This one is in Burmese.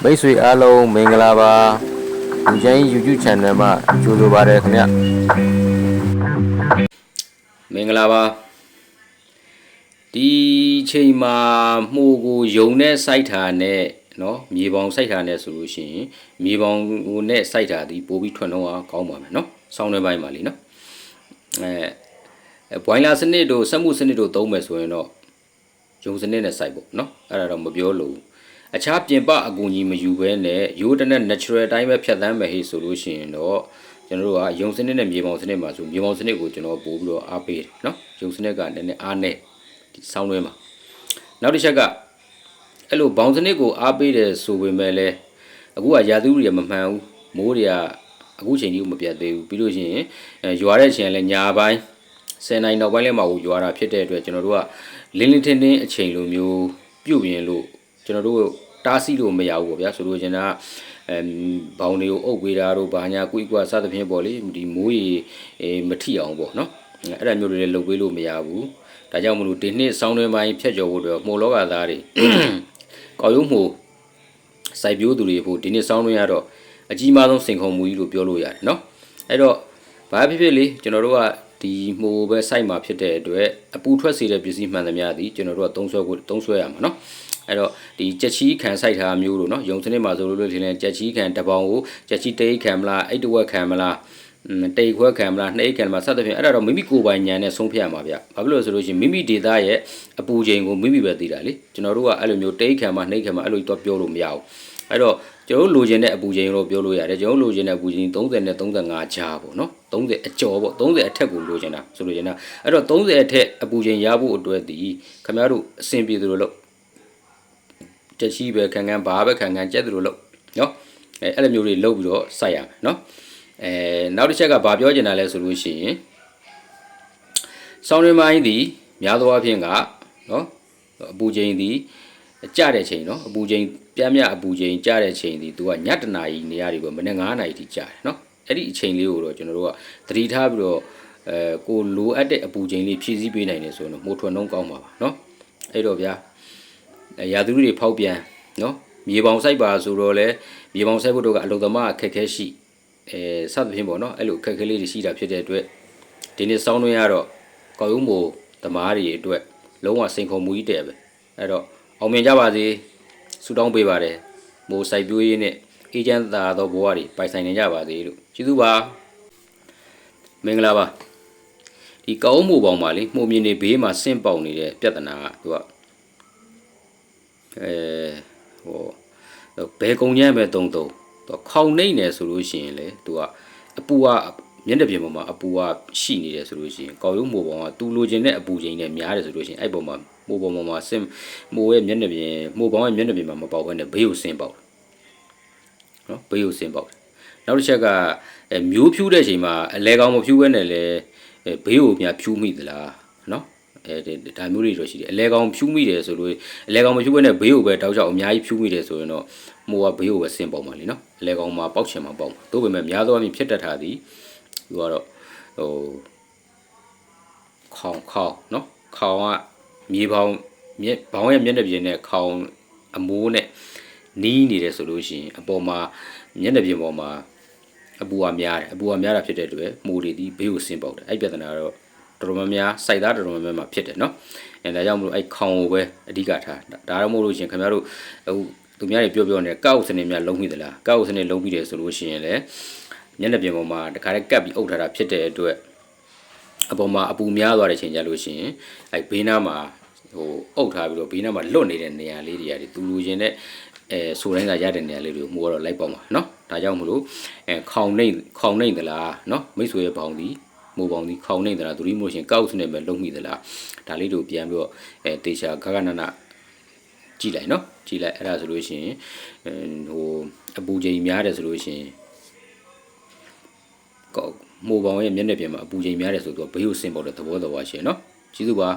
မိတ်ဆွေအားလုံးမင်္ဂလာပါလူချင်း YouTube Channel မှာကြိုဆိုပါရခင်ဗျမင်္ဂလာပါဒီချိန်မှာမှုကိုယုံနဲ့စိုက်တာနဲ့နော်မြေပေါင်စိုက်တာနဲ့ဆိုလို့ရှိရင်မြေပေါင်ကိုနဲ့စိုက်တာဒီပို့ပြီးထွန်းလုံးအောင်ကောင်းပါမယ်နော်ဆောင်းတွဲပိုင်းပါလीနော်ဘွိုင်းလာစနစ်တို့စက်မှုစနစ်တို့သုံးမယ်ဆိုရင်တော့ယုံစနစ်နဲ့စိုက်ဖို့နော်အဲ့ဒါတော့မပြောလို့အခြားပြင်ပအကူအညီမယူဘဲနဲ့ရိုးတနဲ့ natural တိုင်းပဲဖြတ်သန်းမယ်ဟေ့ဆိုလို့ရှိရင်တော့ကျွန်တော်တို့ကယုံစနစ်နဲ့မြေပေါင်စနစ်မှာဆိုမြေပေါင်စနစ်ကိုကျွန်တော်ပို့ပြီးတော့အားပေးတယ်နော်ယုံစနစ်ကနည်းနည်းအားနဲ့ဒီဆောင်းတွဲမှာနောက်တစ်ချက်ကအဲ့လိုဘောင်စနစ်ကိုအားပေးတယ်ဆိုပေမဲ့လည်းအခုကရာသီဥတုတွေမမှန်ဘူးမိုးတွေကအခုချိန်ကြီးကိုမပြတ်သေးဘူးပြီးလို့ရှိရင်ရွာတဲ့အချိန်လည်းညာပိုင်း10နိုင်နောက်ပိုင်းလည်းမဟုတ်ရွာတာဖြစ်တဲ့အတွက်ကျွန်တော်တို့ကလင်းလင်းထင်းထင်းအချိန်လိုမျိုးပြုတ်ပြင်လို့ကျွန်တော်တို့တားဆီးလို့မရဘူးပေါ့ဗျာဆိုလို့ရှင်ကဘောင်တွေကိုအုပ်ပေးတာတို့ဘာညာကွိကွာစသဖြင့်ပေါ့လေဒီမိုးရီမထိအောင်ပေါ့နော်အဲ့ဒါမျိုးတွေလည်းလုပ်ပေးလို့မရဘူးဒါကြောင့်မလို့ဒီနှစ်ဆောင်းတွင်းပိုင်းဖြတ်ကျော်ဖို့အတွက်မှုလောကသားတွေကောက်ရုံးမှုစိုက်ပျိုးသူတွေဖို့ဒီနှစ်ဆောင်းတွင်းရတော့အကြီးမားဆုံးစိန်ခေါ်မှုကြီးလို့ပြောလို့ရတယ်နော်အဲ့တော့ဘာဖြစ်ဖြစ်လေကျွန်တော်တို့ကဒီမှုပဲစိုက်မှာဖြစ်တဲ့အတွက်အပူထွက်စေတဲ့ပစ္စည်းမှန်သမျှသည်ကျွန်တော်တို့ကသုံးဆွဲရမှာနော်အဲ့တော့ဒီကြက်ချီခံစိုက်ထားမျိုးလို့နော်ယုံစနစ်မှာဆိုလို့ထင်တယ်ကြက်ချီခံတပေါင်ကိုကြက်ချီတိတ်ခံမလားအိတ်တဝက်ခံမလားတိတ်ခွဲခံမလားနှိတ်ခံမလားစသဖြင့်အဲ့ဒါတော့မိမိကိုယ်ပိုင်ဉာဏ်နဲ့ဆုံးဖြတ်ရမှာဗျဘာဖြစ်လို့ဆိုလို့ရှိရင်မိမိဒေတာရဲ့အပူချိန်ကိုမိမိပဲသိတာလေကျွန်တော်တို့ကအဲ့လိုမျိုးတိတ်ခံမနှိတ်ခံမအဲ့လိုတော့ပြောလို့မရဘူးအဲ့တော့ကျွန်တော်တို့လိုချင်တဲ့အပူချိန်တော့ပြောလို့ရတယ်ကျွန်တော်တို့လိုချင်တဲ့အပူချိန်30နဲ့35ကြားပေါ့နော်30အကျော်ပေါ့30အထက်ကိုလိုချင်တာဆိုလိုချင်တာအဲ့တော့30အထက်အပူချိန်ရဖို့အတွက်ဒီခင်ဗျားတို့အဆင်ပြေသလိုလို့ကြက်ချီပဲခံဘာပဲခံကြက်သလိုလို့နော်အဲ့လိုမျိုးတွေလုပ်ပြီးတော့စိုက်ရမယ်နော်နောက်တစ်ချက်ကဘာပြောချင်တာလဲဆိုလို့ရှိရင်ဆောင်းရင်းမိုင်းဒီများသောအားဖြင့်ကနော်အပူချိန်ဒီကြတဲ့ချိန်နော်အပူချိန်ပြင်းပြအပူချိန်ကြတဲ့ချိန်ဒီသူကညတနာကြီးနေရာတွေပဲမနေ့9နာရီထိကြာတယ်နော်အဲ့ဒီအချိန်လေးကိုတော့ကျွန်တော်တို့ကသတိထားပြီးတော့ကိုလိုအပ်တဲ့အပူချိန်လေးဖြည့်ဆည်းပေးနိုင်တယ်ဆိုရင်တော့မိုးထွန်းနှုံးကောင်းပါပါနော်အဲ့တော့ဗျာရာသီဥတုတွေဖောက်ပြန်နော်မြေပေါင်စိုက်ပါဆိုတော့လေမြေပေါင်စိုက်ဖို့တော့ကအလုံသမားအခက်ခဲရှိစသဖြင့်ပေါ့နော်အဲ့လိုအခက်ခဲလေးတွေရှိတာဖြစ်တဲ့အတွက်ဒီနေ့စောင်းတွင်းရတော့ကောက်ရုံးမို့သမားတွေအတွက်လုံးဝစိန်ခေါ်မှုကြီးတဲ့ပဲအဲ့တော့အောင်မြင်ကြပါစေဆုတောင်းပေးပါတယ်မိုးစိုက်ပျိုးရေးနဲ့အေဂျင့်သာသောဘဝတွေပိုင်ဆိုင်နေကြပါစေလို့ကျေးဇူးပါမင်္ဂလာပါဒီကောက်ရုံးမို့ပေါင်ပါလေမှုမြင်နေဘေးမှာဆင့်ပေါက်နေတဲ့ပြဿနာကသူကဘယ်ကုံညမ်းပဲတုံသူခေါင်နှိမ့်နေဆိုလို့ရှိရင်လေသူကအပူကမျက်နှာပြင်ပေါ်မှာအပူကရှိနေတယ်ဆိုလို့ရှိရင်ကောက်ရုံးမိုးပေါ်မှာသူလိုချင်တဲ့အပူချိန်နဲ့များတယ်ဆိုလို့ရှိရင်အဲ့ပေါ်မှာမိုးပေါ်မှာဆင်းမိုးရဲ့မျက်နှာပြင်မိုးပေါင်းရဲ့မျက်နှာပြင်မှာမပေါက်ဘဲနဲ့ဘေးကိုဆင်းပေါက်နော်ဘေးကိုဆင်းပေါက်နောက်တစ်ချက်ကမျိုးဖြူးတဲ့အချိန်မှာအလဲကောင်မဖြူးဘဲနဲ့လေဘေးကိုများဖြူးမိသလားနော်ဒါမျိုးတွေတော့ရှိတယ်အလဲကောင်ဖြူးမိတယ်ဆိုလို့အလဲကောင်မဖြူးဘဲနဲ့ဘေးကိုပဲတောက်ချောက်အများကြီးဖြူးမိတယ်ဆိုရင်တော့မိုးကဘေးကိုပဲဆင်းပေါက်မှာလीနော်အလဲကောင်မှာပေါက်ချင်မှာပေါက်မှာတို့ပေမဲ့များသောအားဖြင့်ဖြစ်တတ်တာဒီသူကတော့ခေါင်နော်ခေါင်ကမြေပေါင်းဘောင်းရဲ့မျက်နှာပြင်နဲ့ခေါင်အမိုးနဲ့နီးနေတယ်ဆိုလို့ရှိရင်အပေါ်မှာမျက်နှာပြင်ပေါ်မှာအပူကများတယ်အပူကများတာဖြစ်တဲ့အတွက်မိုးတွေဒီဘေးကိုဆင်းပေါက်တယ်အဲ့ပြဿနာတော့တော်တော်များများစိုက်သားတော်တော်များများမှာဖြစ်တယ်နော်ဒါကြောင့်မလို့အဲ့ခေါင်ကိုပဲအဓိကထားဒါတော့မဟုတ်လို့ရှင်ခင်ဗျားတို့အခုသူများတွေပြောနေကောက်စနေများလုံးမိသလားကောက်စနေလုံးပြီးတယ်ဆိုလို့ရှိရင်လေမျက်နှာပြင်ပေါ်မှာတခါတည်းကပ်ပြီးအုပ်ထားတာဖြစ်တဲ့အတွက်အပေါ်မှာအပူများသွားတဲ့ချိန်ကြလို့ရှိရင်အဲ့ဘေးနားမှာအုပ်ထားပြီးတော့ဘေးနားမှာလွတ်နေတဲ့နေရာလေးတွေရတယ်သူလူချင်းနဲ့ဆိုတိုင်းကရတဲ့နေရာလေးတွေကိုမိုးတော့လိုက်ပေါက်မှာနော်ဒါကြောင့်မလို့ခေါင်နှိမ့်သလားနော်မိတ်ဆွေရဲ့ဘောင်ဒီမိုးပေါင်ဒီခေါင်နှိမ့်သလားသူဒီမိုးရှင်ကောက်စနေပဲလုံးမိသလားဒါလေးတို့ပြန်ပြီးတော့တေချာဂဂနနကြည့်လိုက်နော်ကြည့်လိုက်အဲ့ဒါဆိုလို့ရှိရင်အပူချိန်များတယ်ဆိုလို့ရှိရင်မိုးပေါင်ရဲ့မျက်နှာပြင်မှာအပူချိန်များတယ်ဆိုတော့ဘေးကိုဆင်းပေါက်တဲ့သဘောတော်ပါရှင်နော်ကျေးဇူးပါ